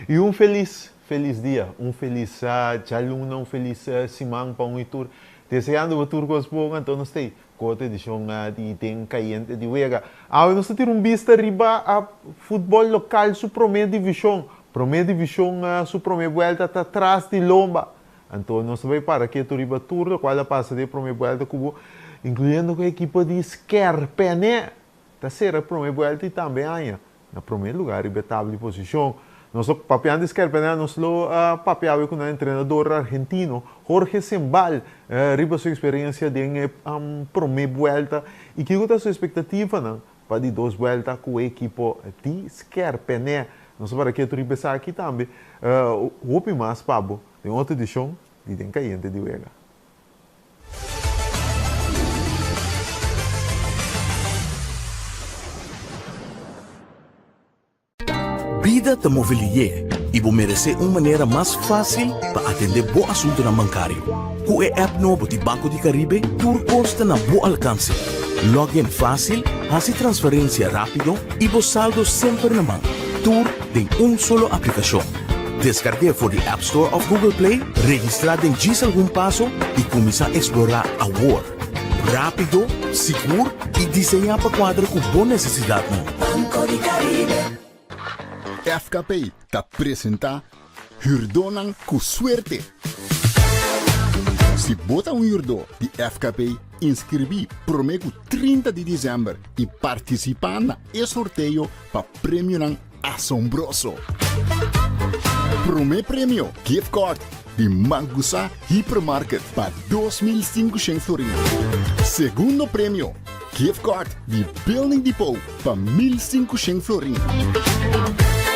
E feliz dia, feliz chaluna, feliz simang para um tour. Desejando o tour gospel, então nós temos cota edição de tem caiente de Vega. Nós temos vista riba a futebol local su primeira divisão. Primeira divisão su primeira volta está atrás de Lomba. Então nós vai para que tu riba tour, a qual passa de primeira volta cubo, incluindo a equipa de Skerpene. Tá ser a primeira volta e também ainda. Na primeiro lugar, riba tabla de posição. Nós papiando de Skerpene, nós papiava com um treinador argentino, Jorge Sembal, riba sua experiência de primeira volta e que é a sua expectativa não? Para de duas voltas com a equipa de Skerpene. Nós para que tu riba aqui também. O mais Pablo, tem outra edição de Tem Caiente de Vega. Vida te mobilier e vou merecer uma maneira mais fácil para atender bom assunto na bancário. Com a app novo de Banco de Caribe, tudo consta na bom alcance. Login fácil, fazer transferência rápido e vos saldo sempre na mão. Tudo em solo aplicação. Descargue por the App Store of Google Play, registrar em diz algum passo e começar a explorar a world. Rápido, seguro e desenhar para quadro com boa necessidade. Banco de Caribe. FKP te apresenta Hurdonan com suerte. Se bota hurdo de FKP, inscrevi prometo 30 de dezembro e participar na sorteio para prêmio assombroso. Primeiro prêmio, gift card de Mangusa Hypermarket para 2.500 florins. Segundo prêmio, gift card de Building Depot para 1.500 florins.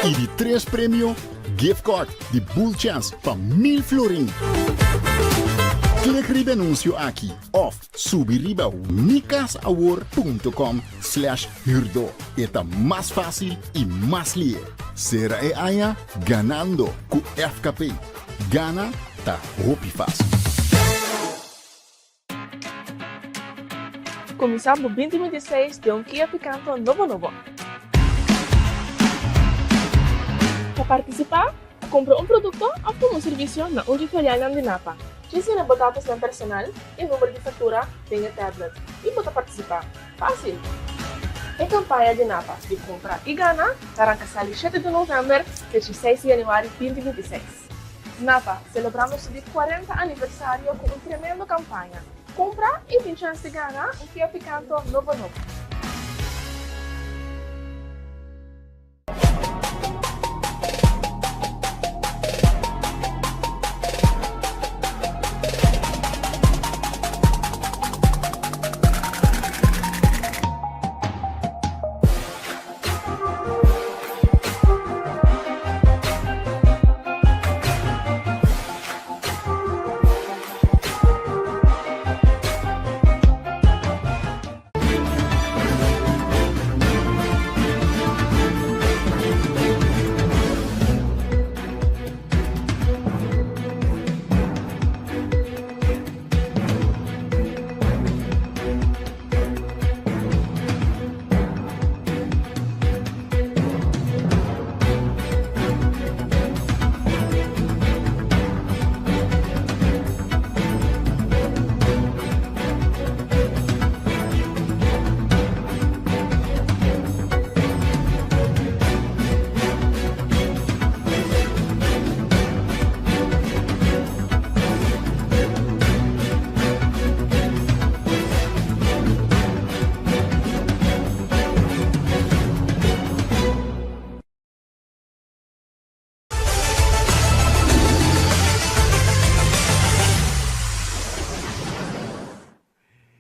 E de 3 prêmio, gift card de Bull Chance para 1.000 florins. Clique riba anúncio aqui ou subir riba micasaward.com/hurdo. Está mais fácil e mais lié. Será aia ganando com FKP. Gana tá roupa fácil. Começamos 2026 de Kia Picanto novo. Para participar, compra produto ou serviço na filial de Napa. Ensina batatas na personal e número de fatura tem a tablet. E pode participar. Fácil! A campanha de Napa de compra e gana arranca 7 de novembro a 16 de janeiro de 2026. Napa, celebramos o 40 aniversário com uma tremenda campanha. Compra e tem chance de ganhar Kia Picanto novo.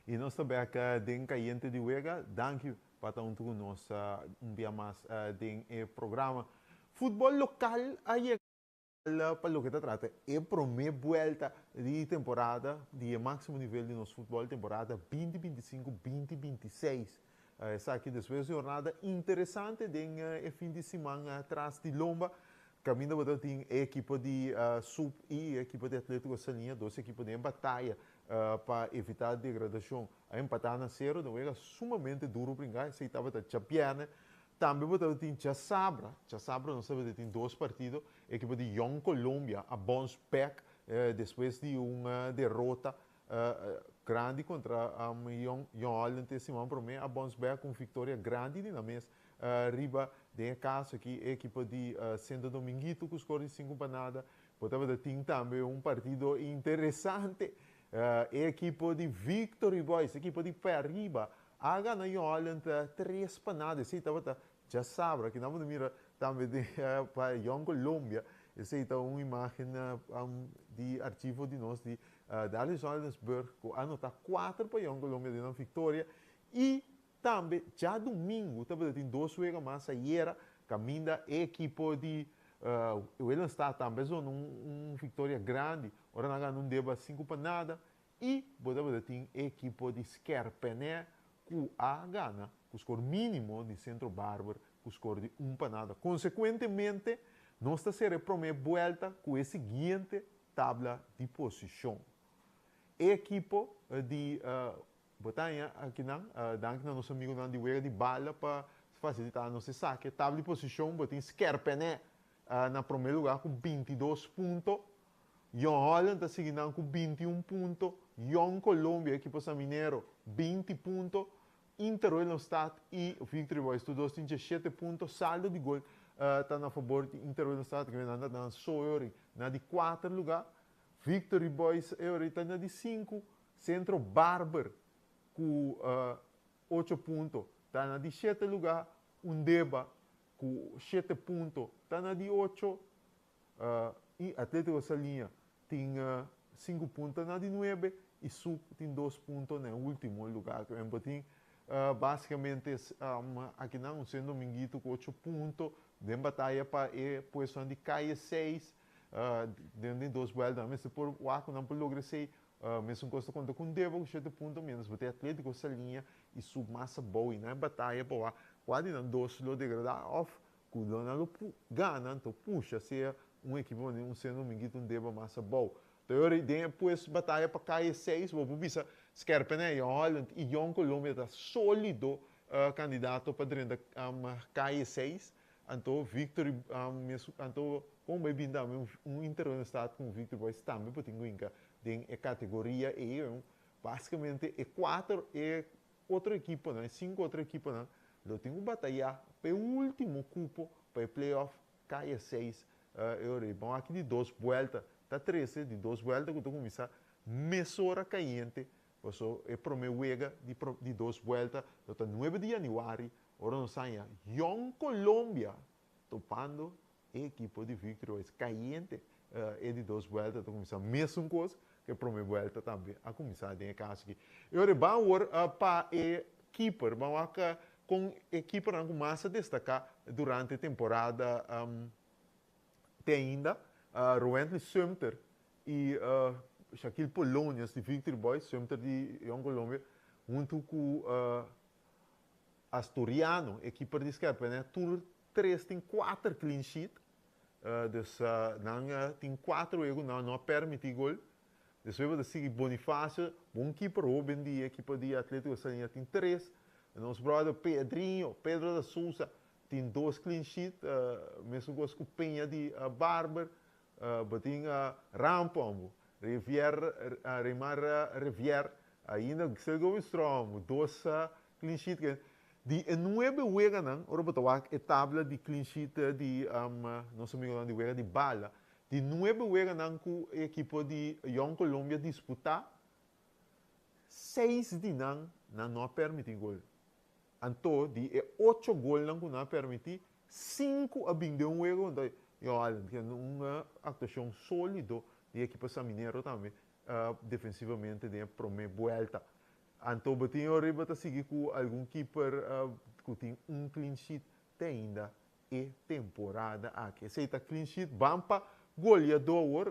E nós também aqui em Caiente de Vega, danke para um tour nosso dia mais do programa. Futebol local aí para o que trata é primeira volta de temporada de máximo nível de nosso futebol temporada 2025-2026. Essa aqui depois de jornada interessante de fim de semana atrás de Lomba. Caminho para tem a equipa de sub e a equipa de Atlético Salinha, duas equipas de batalha para evitar a degradação. A empatar na zero não era sumamente duro brincar, se estava a champiana também botava tem Chasabra não sabe tem dois partidos, equipe de Young Colombia, a bounce back depois de uma derrota grande contra Young Holland semana para mim, a bounce back com vitória grande na mesa, riba de caso aqui, a equipe de Santo Dominguito com score de 5 para nada, botava tem também um partido interessante, a equipe de Victory Boys, a equipe de Periba, a ganhar Young Holland 3 para nada, se estava já sabe, que não mira também para Young Colômbia, essa é uma imagem de arquivo de nós de Dallas Johannesburg, que anota 4 para Young Colômbia de uma vitória, e também já domingo, também tem 2 jogos mais ayer, caminha a equipe de o está também uma vitória grande, agora não deva 5 para nada, e também tem a equipe de Skerpené, que a gana, com o score mínimo de Centro Bárbaro, com o score de 1 para nada. Consequentemente, nós estamos a primeira volta com a seguinte tabla de posição. A equipe de Botanha, aqui não, danke a nosso amigo de Wega de Bala para facilitar a nossa saque. A tabla de posição, botem Skerpené na primeiro lugar com 22 pontos. Young Holland está seguindo com 21 pontos. Young Colômbia, equipe Mineiro, 20 pontos. Inter-Stad e Victory Boys, todos têm 17 pontos, saldo de gol está a favor de Inter-Stad, que anda na Soyori, na de 4 lugar. Victory Boys está na de 5, Centro Barber com 8 pontos, está na de 7 lugar. Undeba com 7 pontos, está na de 8. E Atlético Salinha tem 5 pontos, na de 9. E Sub tem 2 pontos no último lugar, que tem basicamente aqui não sendo Dominguito com 8 pontos, de batalha para a posição de caia 6, dentro de 2 voltas, mas por o Arco não logra ser, mesmo costa conta com Deva com 7 pontos menos, porque Atlético Salinha e Sub massa boa, e na batalha para o quase não 2 lo degradar off, que o Donald gana, então puxa ser equipe um sendo Dominguito Deva massa boa. Depois batalha para cair 6, vou bisa Skerpené, Young Holland e Young Colômbia está sólido candidato para dentro cair 6. Então, Victory, então, como é bem Inter-Stad com Victory Boys também, porque tem a categoria E, basicamente, é 4 é outra equipe, né? 5 outra equipe, né? Eu tenho que batalhar para o último cupo, para o playoff, cair 6. Bom, aqui de 2 voltas. Está 13 de 2 voltas que eu começar mesora caiente, passou é primeira de 2 voltas, está 9 de janeiro, ora não sai Young Colômbia, topando a equipe de Victory caiente, é de 2 voltas, está começar a mesma coisa que a primeira volta também, a começar a caso aqui. E agora vamos para a keeper, vamos com a equipe que mais a destacar durante a temporada tem ainda, Rowentley Sumter e Shaquille Polonius de Victory Boys, Sumter de Young Colômbia, junto com Asturiano, equipe de Skerpené, Tour 3 tem 4 clean sheet, tem 4 erros, não permite gol. Depois vai seguir Bonifácio, bom keeper, Robin de equipe de Atlético Salinha tem 3. Nosso brother Pedro da Souza, tem 2 clean sheet, mesmo com Penha de Barber, bating Rampombo, Remar Rivière, ainda que se go strong, 2 clean sheet. De 9 wega nan, ora botawak a tabla de clean sheet de nosso amigo de wega de bala. De 9 wega nan com a equipe de Young Colômbia disputar, 6 de nan não permitem gol. Então, de 8 gols não permitem, 5 a bem de wega. Olha, que é uma atuação sólida da equipe Mineiro também, defensivamente, de primeira volta. Então, batinho arriba a seguir com algum keeper que tem um clean sheet, tem ainda é temporada aqui. Aceita clean sheet, vamos para goleador,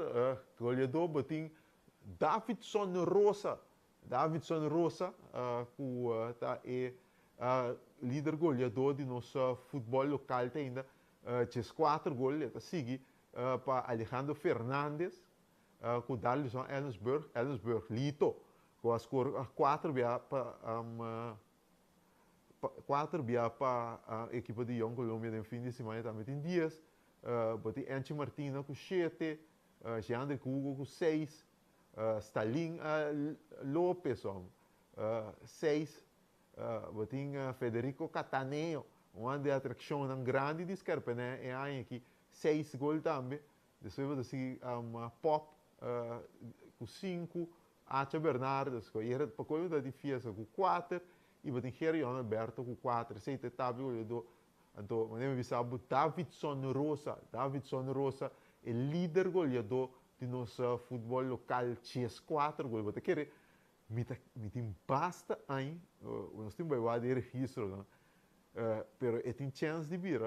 batinho Davidson Rosa, que é líder goleador de nosso futebol local, tem ainda 4 gols, a seguir para Alejandro Fernandes, com Darlison Ellensburg, Lito, com a score 4 para 4 via para a equipa de Young Colômbia no fim de semana também tem dias. Boti Anchi Martina com 7, Jean de Cugo com 6, Stalin Lopes 6, boti Federico Cataneo, uma de atração grande de Scarpene e aí aqui 6 gols também. Depois você Pop com 5, Acha Bernardo, e era para coisa da defesa com 4 e boti Gerion Alberto com 4, 6 etapas então, maneira visado Davidson Rosa é líder goleador de nosso futebol local, 4 gols. Você quer me basta aí, nós temos de registro, não? Pero tem chance de vir,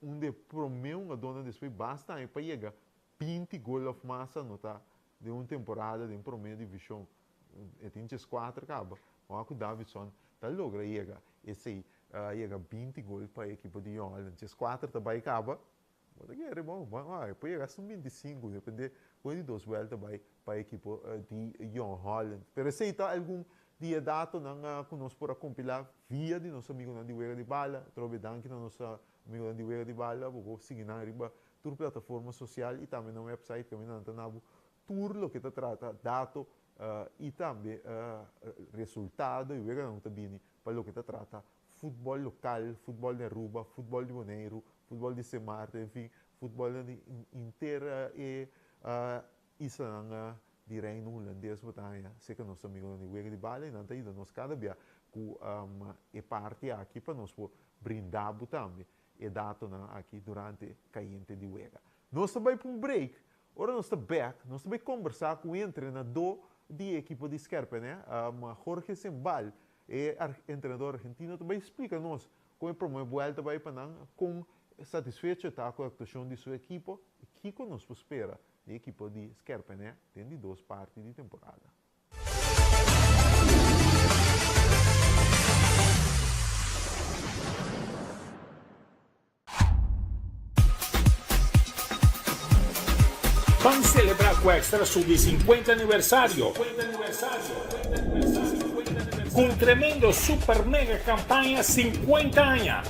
onde promeu a dona depois basta aí para chegar 20 gols of massa, não tá? De uma temporada de primeira divisão, tem 4 acaba. O que Davidson tá logra chegar, esse chega 20 gols para a equipe de Young, 4 também acaba. Você quer bom, pode chegar a 25, depende de 2 voltas para a equipe de Young Holland. Pero se está algum dia dado não conosco para compilar via de nosso amigo de Wega de Bala, trobe danke na nossa amigo de Wega de Bala, vou seguir na riba toda plataforma social e também no website que não tem nada tudo que trata dado e também resultado e Wega não está bem para o que trata futebol local, futebol de Aruba, futebol de Bonaire, futebol de Semarte, enfim, futebol inteira e isso de reino holandês, sei que nosso amigo de Wega de Bala, não tem ido nós cada dia com a parte aqui para nós brindar também e dado aqui durante a cainte de Wega. Nós também para um break, agora nós estamos back, nós também conversar com o treinador da equipe de Scarpe, Jorge Sembal, treinador argentino, também explica-nos como é a volta para com satisfeito está com a actuação de sua equipe e que conosco espera a equipe de Scarpe, tem de 2 partes de temporada. Vamos celebrar com o Extra su 50 aniversario. Con un tremendo super mega campaña 50 años.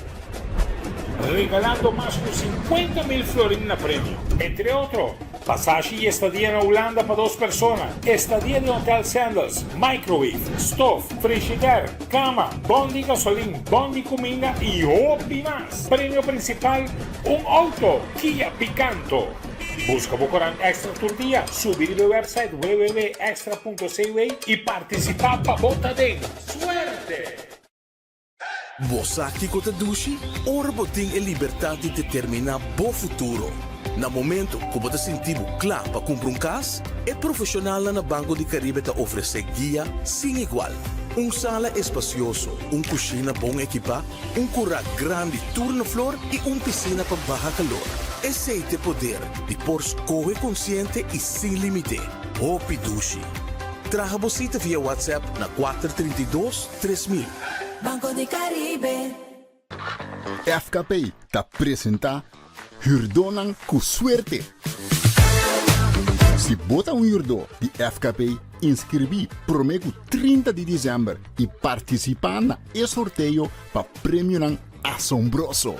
Regalando más de 50.000 florines a premio. Entre otros, pasaje y estadía en Holanda para 2 personas. Estadía de Hotel Sandals, microwave, stove, frigider, cama, bondi gasolina, bondi comida y más. Premio principal, un auto Kia Picanto. Busca Bocorán Extra Tour Día, subir el website www.extra.cv y participar para votar de suerte. Você que conta dushi, orbo tem a liberdade de determinar o futuro. Na momento que você sentir claro para comprar casa, é profissional na Banco de Caribe te oferece guia sem igual. Sala espacioso, cozinha bom equipa, curra grande turno flor e piscina para baixo calor. Esse é o poder de por escolher consciente e sem limite. Hopi Dushi. Traga você via WhatsApp na 432-3000. Banco de Caribe. FKP te apresenta Hurdonan com suerte. Se bota hurdo de FKP, inscrevi promego 30 de dezembro e participa na sorteio para prêmio assombroso.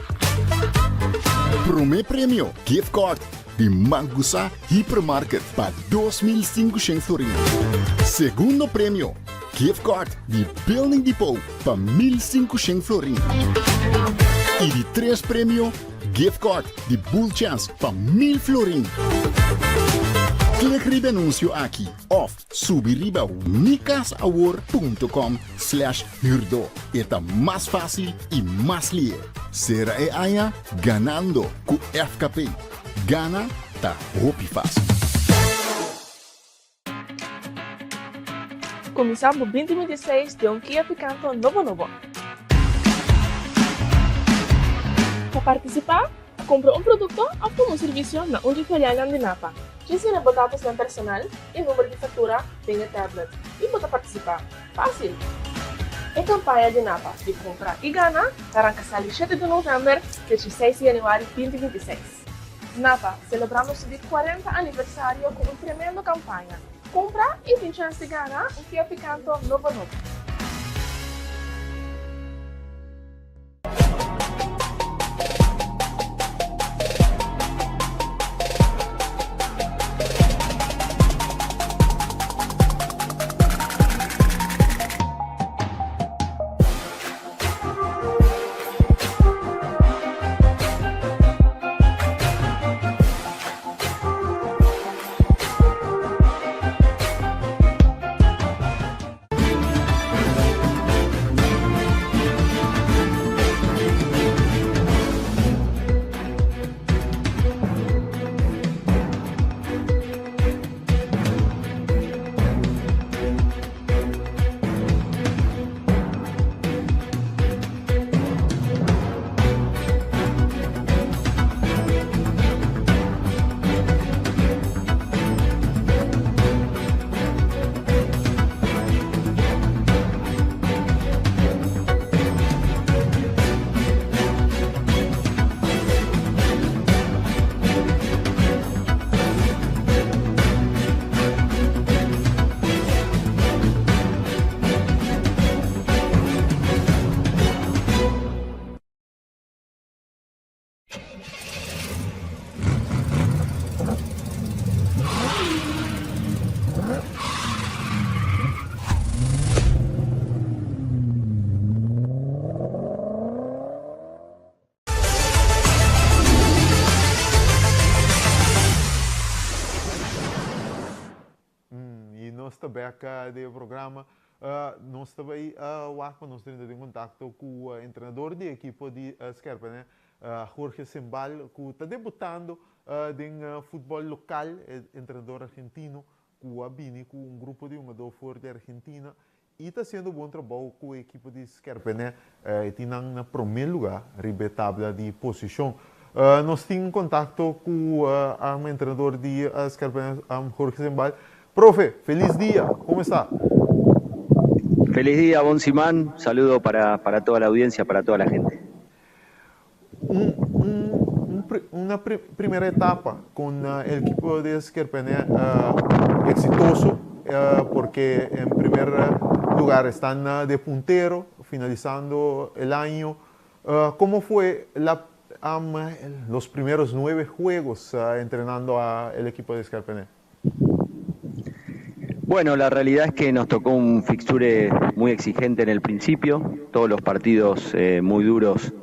Primeiro prêmio, gift card de Mangusa Hypermarket para 2.500 florins. Segundo prêmio, gift card de Building Depot para 1.500 florins. E de 3 prêmio, gift card de Bull Chance para 1.000 florins. Clique no anúncio aqui ou subir ao micasaward.com/hurdo. É mais fácil e mais lié. Será é aia ganhando com FKP. Gana tá hopi fácil. Começamos 2026 de Kia Picanto novo. Para participar, compra um produto ou toma um serviço na Filial de Napa. Dizer os dados do personal e número de fatura tem a tablet e pode participar. Fácil! A campanha de Napa de compra e gana arranca 7 de novembro de 16 de janeiro de 2026. Napa, celebramos o 40 aniversário com uma tremenda campanha. Compra e tem chance de ganhar um Kia Picanto novo. beca do programa. Nós também, nós temos em contato com o treinador da equipe de Skerpen, né? Jorge Sembal, que está debutando em futebol local, treinador argentino, que vem com um grupo de jogadores de Argentina e está sendo bom trabalho com a equipe de Skerpen, né? Tem na primeiro lugar, ribe tabla de posição. Nós temos contato com o treinador de Skerpen, Jorge Sembal. Profe, feliz dia, como está? Feliz día, Bonsimán. Saludo para toda la audiencia, para toda la gente. Una primera etapa con el equipo de Skerpen exitoso, porque en primer lugar están de puntero, finalizando el año. ¿Cómo fue los primeros 9 juegos entrenando al equipo de Skerpen? Bueno, la realidad es que nos tocó un fixture muy exigente en el principio, todos los partidos muy duros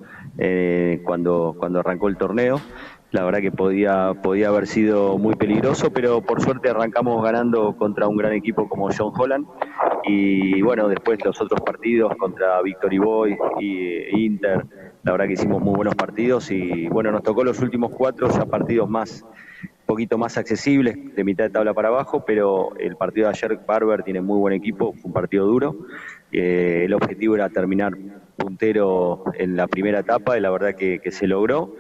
cuando arrancó el torneo. La verdad que podía haber sido muy peligroso, pero por suerte arrancamos ganando contra un gran equipo como John Holland. Y bueno, después los otros partidos contra Victory Boys y Inter, la verdad que hicimos muy buenos partidos. Y bueno, nos tocó los últimos 4 ya partidos poquito más accesibles, de mitad de tabla para abajo, pero el partido de ayer, Barber tiene muy buen equipo, fue un partido duro. El objetivo era terminar puntero en la primera etapa y la verdad que se logró.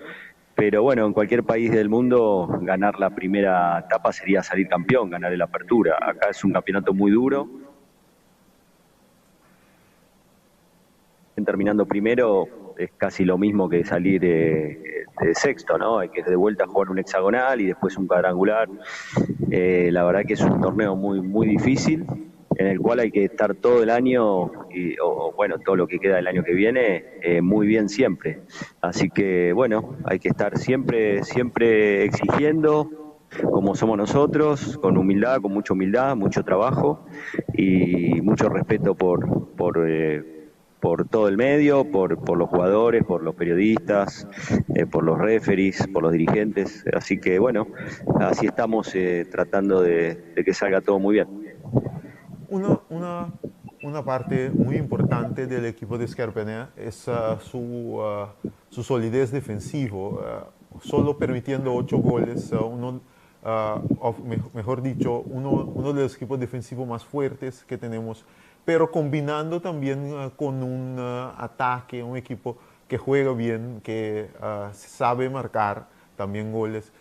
Pero bueno, en cualquier país del mundo ganar la primera etapa sería salir campeón, ganar el Apertura. Acá es un campeonato muy duro. Terminando primero es casi lo mismo que salir de sexto, ¿no? Hay que de vuelta jugar un hexagonal y después un cuadrangular. La verdad que es un torneo muy difícil, en el cual hay que estar todo el año, todo lo que queda del año que viene, muy bien siempre. Así que bueno, hay que estar siempre exigiendo, como somos nosotros, con humildad, con mucha humildad, mucho trabajo y mucho respeto por todo el medio, por los jugadores, por los periodistas, por los referees, por los dirigentes. Así que bueno, así estamos tratando de que salga todo muy bien. Una parte muy importante del equipo de Skerpen es su solidez defensiva, solo permitiendo 8 goles, mejor dicho, uno de los equipos defensivos más fuertes que tenemos, pero combinando también con un ataque, un equipo que juega bien, que sabe marcar también goles.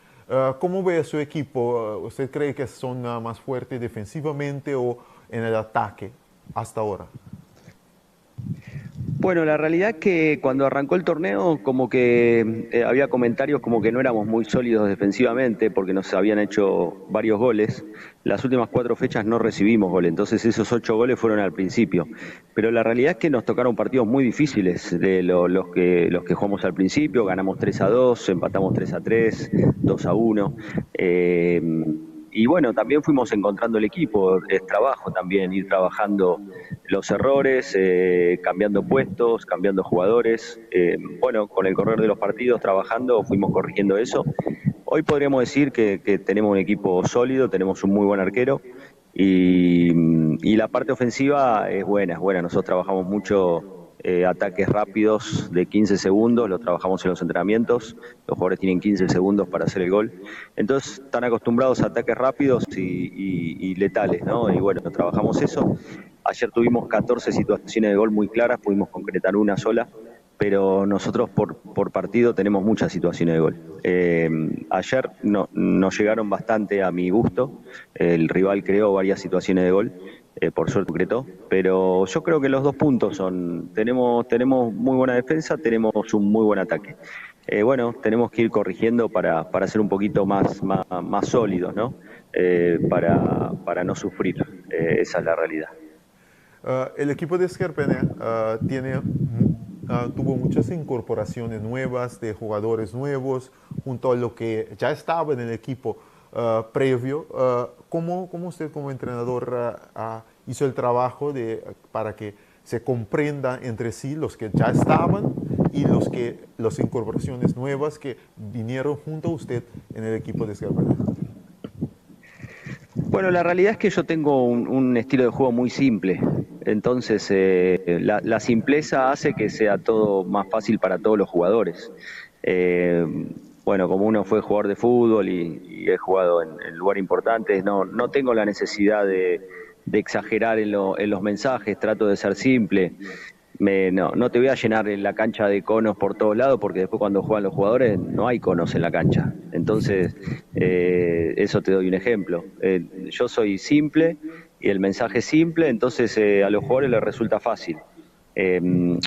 ¿Cómo ve a su equipo? ¿Usted cree que son más fuertes defensivamente o en el ataque hasta ahora? Bueno, la realidad es que cuando arrancó el torneo como que había comentarios como que no éramos muy sólidos defensivamente porque nos habían hecho varios goles. Las últimas 4 fechas no recibimos goles, entonces esos 8 goles fueron al principio. Pero la realidad es que nos tocaron partidos muy difíciles de los que jugamos al principio. Ganamos 3-2, empatamos 3-3, 2-1. Y bueno, también fuimos encontrando el equipo, es trabajo también, ir trabajando los errores, cambiando puestos, cambiando jugadores. Bueno, con el correr de los partidos, trabajando, fuimos corrigiendo eso. Hoy podríamos decir que tenemos un equipo sólido, tenemos un muy buen arquero y la parte ofensiva es buena. Nosotros trabajamos mucho ataques rápidos de 15 segundos, lo trabajamos en los entrenamientos, los jugadores tienen 15 segundos para hacer el gol, entonces están acostumbrados a ataques rápidos y letales, ¿no? Y bueno, trabajamos eso. Ayer tuvimos 14 situaciones de gol muy claras, pudimos concretar una sola, pero nosotros por partido tenemos muchas situaciones de gol. Ayer nos llegaron bastante a mi gusto, el rival creó varias situaciones de gol, por suerte concretó, pero yo creo que los 2 puntos son, tenemos muy buena defensa, tenemos un muy buen ataque. Bueno, tenemos que ir corrigiendo para ser un poquito más sólidos, ¿no? Para no sufrir, esa es la realidad. El equipo de Skerpen tuvo muchas incorporaciones nuevas de jugadores nuevos junto a lo que ya estaba en el equipo previo. ¿Cómo usted como entrenador hizo el trabajo para que se comprendan entre sí los que ya estaban y las incorporaciones nuevas que vinieron junto a usted en el equipo de Skerpen? Bueno, la realidad es que yo tengo un estilo de juego muy simple, entonces la simpleza hace que sea todo más fácil para todos los jugadores. Eh, bueno, como uno fue jugador de fútbol y he jugado en lugares importantes, no tengo la necesidad de exagerar en los mensajes, trato de ser simple. No te voy a llenar la cancha de conos por todos lados porque después cuando juegan los jugadores no hay conos en la cancha. Entonces, eso te doy un ejemplo. Yo soy simple y el mensaje es simple, entonces a los jugadores les resulta fácil.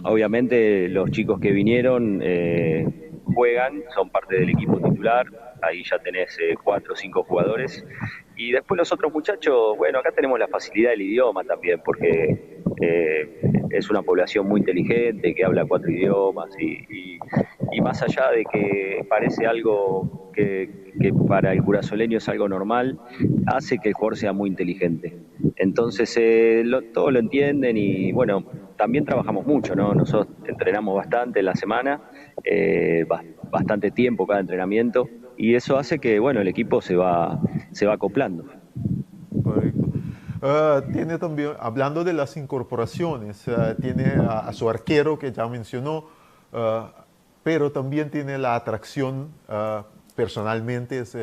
Obviamente los chicos que vinieron juegan, son parte del equipo titular, ahí ya tenés 4 o 5 jugadores. Y después los otros muchachos, bueno, acá tenemos la facilidad del idioma también, porque es una población muy inteligente que habla 4 idiomas y más allá de que parece algo que para el curazoleño es algo normal, hace que el jugador sea muy inteligente. Entonces todos lo entienden y bueno, también trabajamos mucho, ¿no? Nosotros entrenamos bastante en la semana, bastante tiempo cada entrenamiento y eso hace que bueno, el equipo se va acoplando. Correcto. Tiene también, hablando de las incorporaciones, tiene a su arquero que ya mencionó, pero también tiene la atracción, personalmente es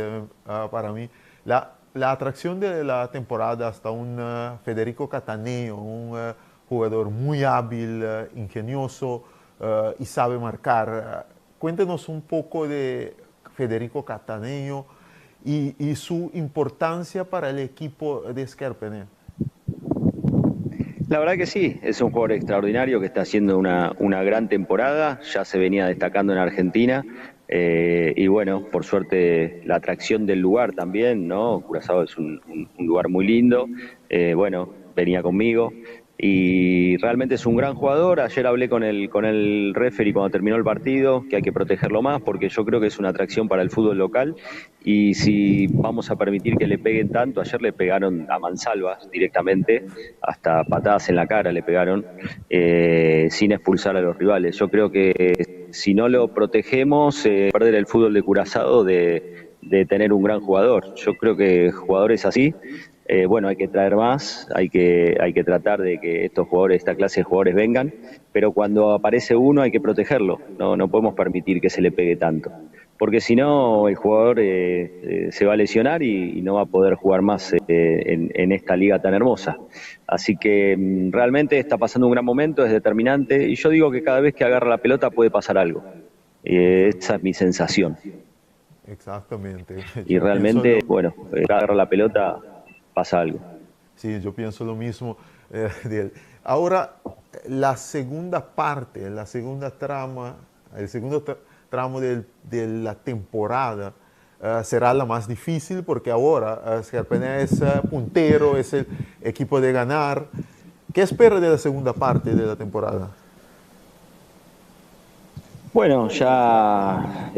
para mí, la atracción de la temporada hasta un Federico Cataneo, un jugador muy hábil, ingenioso y sabe marcar. Cuéntenos un poco de Federico Cataneo y su importancia para el equipo de Scarpene. La verdad que sí, es un jugador extraordinario que está haciendo una gran temporada, ya se venía destacando en Argentina y bueno, por suerte la atracción del lugar también, ¿no? Curazao es un lugar muy lindo, bueno, venía conmigo. Y realmente es un gran jugador. Ayer hablé con el referee cuando terminó el partido, que hay que protegerlo más porque yo creo que es una atracción para el fútbol local y si vamos a permitir que le peguen tanto, ayer le pegaron a mansalvas directamente, hasta patadas en la cara le pegaron, sin expulsar a los rivales. Yo creo que si no lo protegemos, perder el fútbol de Curazao de tener un gran jugador. Yo creo que jugadores así, bueno, hay que traer más, hay que tratar de que estos jugadores, esta clase de jugadores vengan, pero cuando aparece uno hay que protegerlo, no podemos permitir que se le pegue tanto, porque si no el jugador se va a lesionar y no va a poder jugar más en esta liga tan hermosa. Así que realmente está pasando un gran momento, es determinante, y yo digo que cada vez que agarra la pelota puede pasar algo. Esa es mi sensación. Exactamente. Y realmente, bueno, agarra la pelota, pasa algo. Sí, yo pienso lo mismo de él. Ahora, la segunda parte, la segunda trama, el segundo tramo de la temporada será la más difícil porque ahora Scarpene es puntero, es el equipo de ganar. ¿Qué espera de la segunda parte de la temporada? Bueno, ya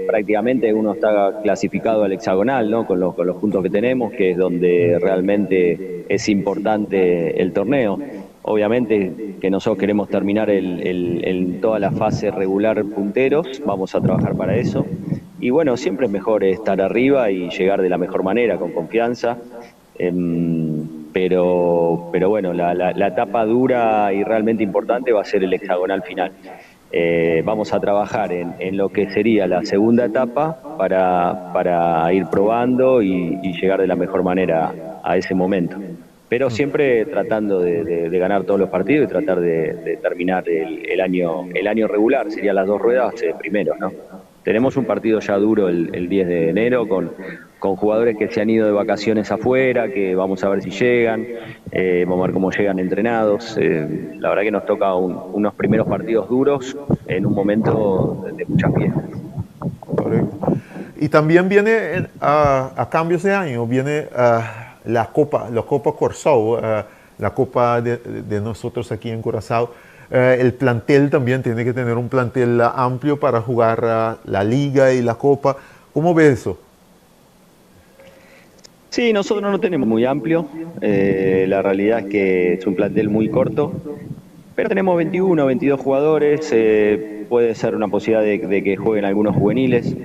prácticamente uno está clasificado al hexagonal, ¿no? Con los puntos que tenemos, que es donde realmente es importante el torneo. Obviamente que nosotros queremos terminar en toda la fase regular punteros, vamos a trabajar para eso. Y bueno, siempre es mejor estar arriba y llegar de la mejor manera, con confianza. Pero bueno, la etapa dura y realmente importante va a ser el hexagonal final. Vamos a trabajar en lo que sería la segunda etapa para ir probando y llegar de la mejor manera a ese momento. Pero siempre tratando de ganar todos los partidos y tratar de terminar el año regular, serían las 2 ruedas primero, ¿no? Tenemos un partido ya duro el 10 de enero con jugadores que se han ido de vacaciones afuera, que vamos a ver si llegan, vamos a ver cómo llegan entrenados. La verdad que nos toca unos primeros partidos duros en un momento de muchas fiestas. Correcto. Y también viene a cambios de año, viene la Copa Curazao, la Copa de nosotros aquí en Curazao. El plantel también tiene que tener un plantel amplio para jugar la Liga y la Copa. ¿Cómo ves eso? Sí, nosotros no lo tenemos muy amplio. La realidad es que es un plantel muy corto. Pero tenemos 21, 22 jugadores. Puede ser una posibilidad de que jueguen algunos juveniles.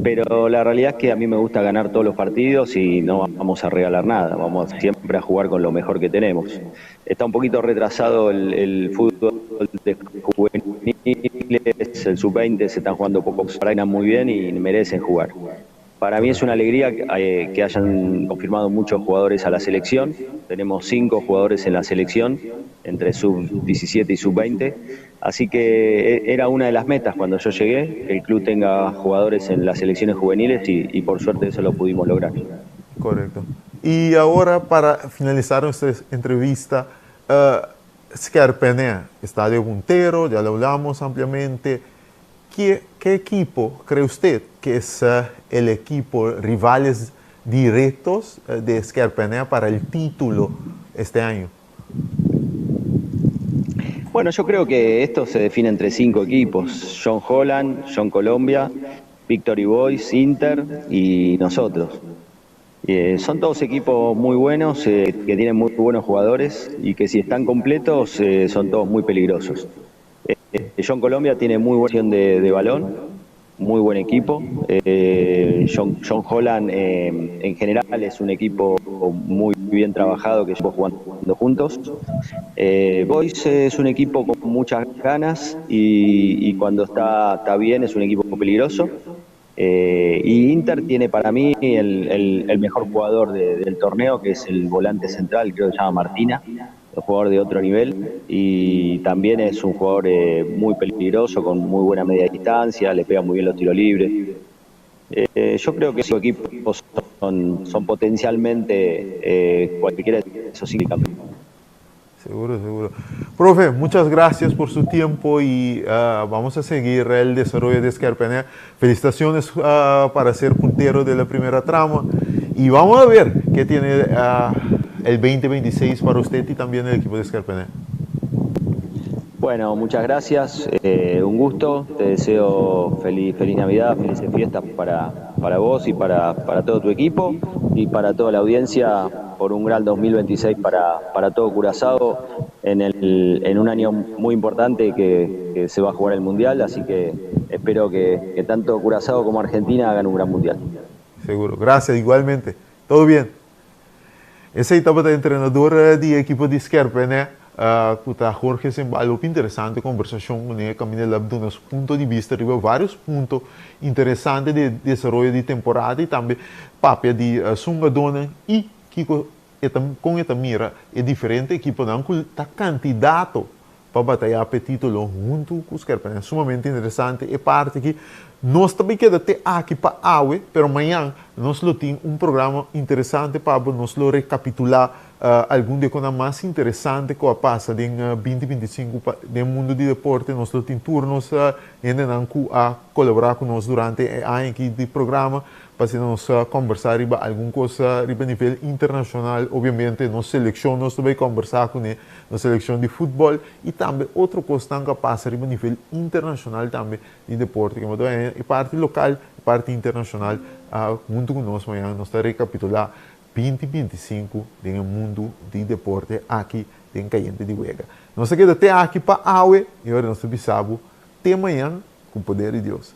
pero la realidad es que a mí me gusta ganar todos los partidos y no vamos a regalar nada, vamos siempre a jugar con lo mejor que tenemos. Está un poquito retrasado el fútbol de juveniles, el sub-20 se están jugando poco, practican muy bien y merecen jugar. Para mí es una alegría que hayan confirmado muchos jugadores a la selección. Tenemos 5 jugadores en la selección, entre sub-17 y sub-20. Así que era una de las metas cuando yo llegué, que el club tenga jugadores en las selecciones juveniles y por suerte eso lo pudimos lograr. Correcto. Y ahora, para finalizar nuestra entrevista, Scarpene, Estadio Puntero, ya lo hablamos ampliamente. ¿Qué equipo cree usted que es el equipo rivales directos de Scarpene para el título este año? Bueno, yo creo que esto se define entre 5 equipos: John Holland, John Colombia, Victory Boys, Inter y nosotros. Son todos equipos muy buenos, que tienen muy buenos jugadores y que si están completos son todos muy peligrosos. John Colombia tiene muy buena posición de balón, muy buen equipo. John Holland en general es un equipo muy bien trabajado que lleva jugando juntos. Boys es un equipo con muchas ganas y cuando está bien es un equipo peligroso. Y Inter tiene para mí el mejor jugador del torneo, que es el volante central, creo que se llama Martina, un jugador de otro nivel, y también es un jugador muy peligroso, con muy buena media distancia, le pega muy bien los tiros libres. Yo creo que esos equipos son potencialmente cualquiera de esos 5 campeones. Seguro, seguro. Profe, muchas gracias por su tiempo y vamos a seguir el desarrollo de Scarpene. Felicitaciones para ser puntero de la primera trama y vamos a ver qué tiene el 2026 para usted y también el equipo de Scarpene. Bueno, muchas gracias, un gusto, te deseo feliz Navidad, felices fiestas para vos y para todo tu equipo y para toda la audiencia por un gran 2026 para todo Curazao en un año muy importante que se va a jugar el Mundial, así que espero que tanto Curazao como Argentina hagan un gran Mundial. Seguro, gracias, igualmente, todo bien. Essa etapa da entrenadora de equipo de Scarpene, que Jorge Zembalo, interessante conversação, né, Camila Labdo, nosso ponto de vista, arriba vários pontos interessantes de desenvolvimento de temporada e também papel de Sungadona e que com essa mira é diferente equipe não que está candidato para batalhar para título junto com os Scarpene. É sumamente interessante e parte que nós também queda até aqui para AUE, pero amanhã nós temos um programa interessante para nós recapitular algum de coisas mais interessantes que passa em 2025 no mundo de deporte. Nós temos turnos ainda não a colaborar conosco durante o ano aqui de programa para nós conversar sobre alguma coisa a nível internacional. Obviamente, nós selecionamos também conversar com a seleção de futebol e também outra coisa que passa a nível internacional também de deporte. Que é parte local e parte internacional. Junto conosco amanhã nós vamos recapitular 2025 no mundo de deporte aqui em Cayente de Huega. Nós queda até aqui para AUE e agora nós precisamos até amanhã com o poder de Deus.